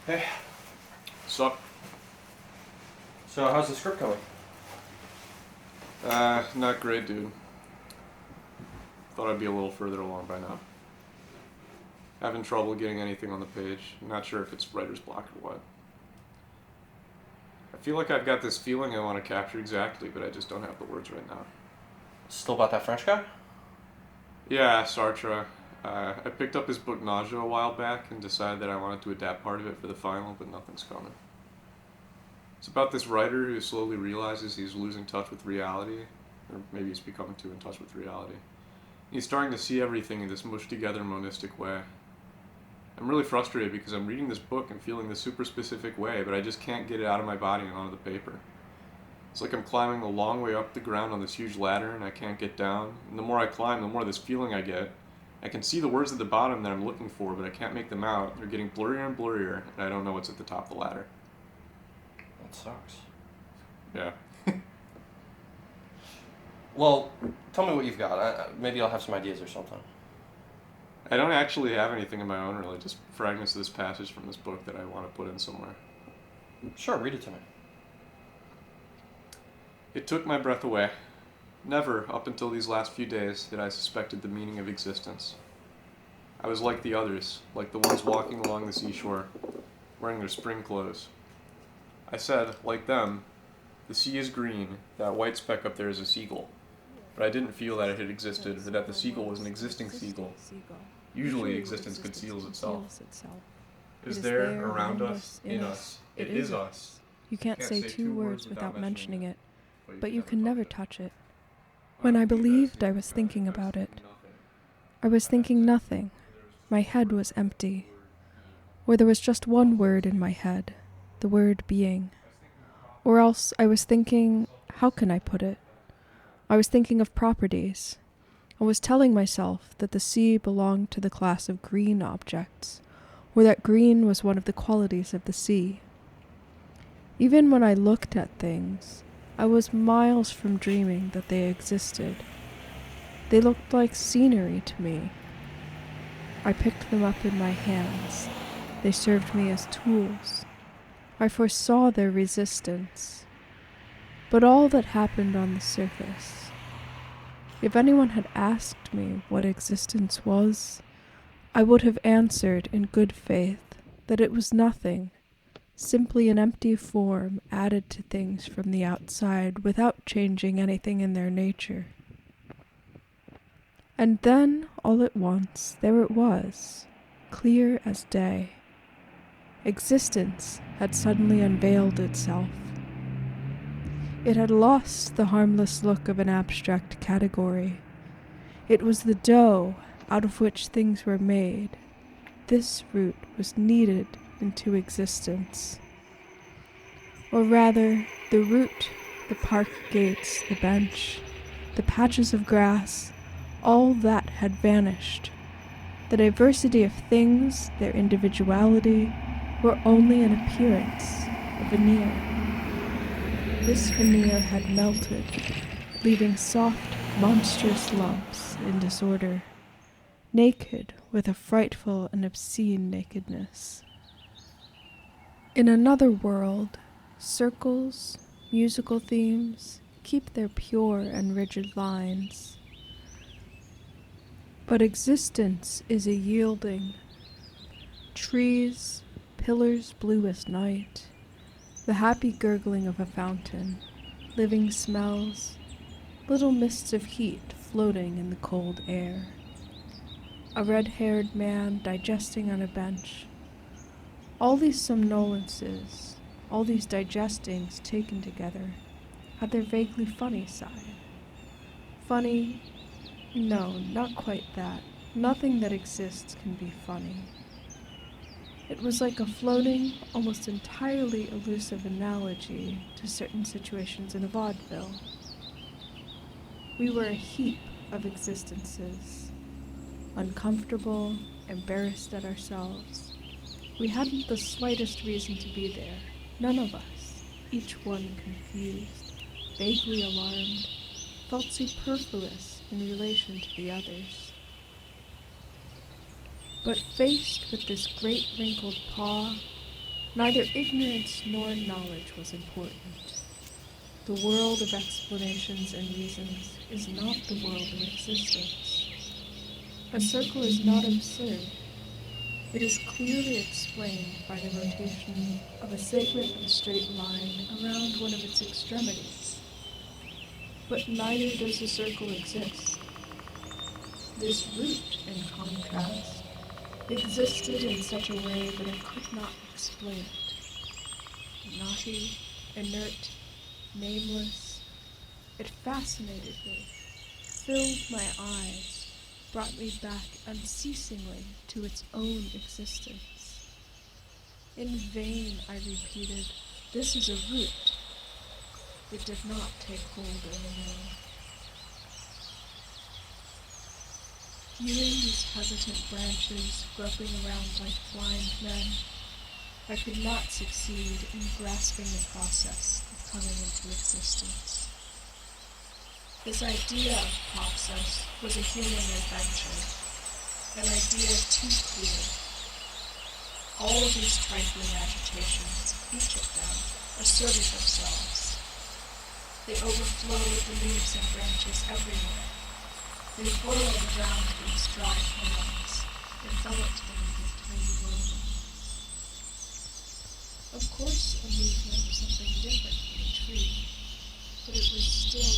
Hey, Sup? so how's the script going? Not great, dude. Thought I'd be a little further along by now. Having trouble getting anything on the page. Not sure if it's writer's block or what. I feel like I've got this feeling I want to capture exactly, but I just don't have the words right now. Still about that French guy? Yeah, Sartre. I picked up his book Nausea a while back and decided that I wanted to adapt part of it for the final, but nothing's coming. It's about this writer who slowly realizes he's losing touch with reality, or maybe he's becoming too in touch with reality. He's starting to see everything in this mushed together monistic way. I'm really frustrated because I'm reading this book and feeling this super specific way, but I just can't get it out of my body and onto the paper. It's like I'm climbing a long way up the ground on this huge ladder and I can't get down. And the more I climb, the more this feeling I get. I can see the words at the bottom that I'm looking for, but I can't make them out. They're getting blurrier and blurrier, and I don't know what's at the top of the ladder. That sucks. Yeah. Well, tell me what you've got. Maybe I'll have some ideas or something. I don't actually have anything of my own, really, just fragments of this passage from this book that I want to put in somewhere. Sure, read it to me. It took my breath away. Never, up until these last few days, did I suspected the meaning of existence. I was like the others, like the ones walking along the seashore, wearing their spring clothes. I said, like them, the sea is green, that white speck up there is a seagull. But I didn't feel that it had existed, or that the seagull was an existing seagull. Usually existence conceals itself. It is there, around us, in us. It is us. You can't say two words without mentioning it, but you can never touch it. When I believed, I was thinking about it. I was thinking nothing. My head was empty. Or there was just one word in my head, the word being. Or else I was thinking, how can I put it? I was thinking of properties. I was telling myself that the sea belonged to the class of green objects, or that green was one of the qualities of the sea. Even when I looked at things, I was miles from dreaming that they existed. They looked like scenery to me. I picked them up in my hands. They served me as tools. I foresaw their resistance. But all that happened on the surface. If anyone had asked me what existence was, I would have answered in good faith that it was nothing, simply an empty form added to things from the outside without changing anything in their nature. And then, all at once, there it was, clear as day. Existence had suddenly unveiled itself. It had lost the harmless look of an abstract category. It was the dough out of which things were made. This root was kneaded into existence. Or rather, the root, the park gates, the bench, the patches of grass, all that had vanished. The diversity of things, their individuality, were only an appearance, a veneer. This veneer had melted, leaving soft, monstrous lumps in disorder, naked with a frightful and obscene nakedness. In another world, circles, musical themes, keep their pure and rigid lines. But existence is a yielding. Trees, pillars blue as night, the happy gurgling of a fountain, living smells, little mists of heat floating in the cold air. A red-haired man digesting on a bench. All these somnolences, all these digestings taken together, have their vaguely funny side. Funny? No, not quite that. Nothing that exists can be funny. It was like a floating, almost entirely elusive analogy to certain situations in a vaudeville. We were a heap of existences, uncomfortable, embarrassed at ourselves. We hadn't the slightest reason to be there, none of us, each one confused, vaguely alarmed, felt superfluous in relation to the others. But faced with this great wrinkled paw, Neither ignorance nor knowledge was important. The world of explanations and reasons is not the world of existence. A circle is not absurd. It is clearly explained by the rotation of a segment of a straight line around one of its extremities. But neither does a circle exist. This root, in contrast, existed in such a way that I could not explain it. Knotty, inert, nameless, it fascinated me, filled my eyes, brought me back unceasingly to its own existence. In vain I repeated, "This is a root." It did not take hold anymore. Viewing these hesitant branches groping around like blind men, I could not succeed in grasping the process of coming into existence. This idea of process was a human adventure, an idea too clear. All of these trifling agitations, each of them, asserted themselves. They overflowed the leaves and branches everywhere. They boiled around these dry hands, enveloped them with tiny whirlwinds. Of course, a leaf might be something different from a tree, but it was still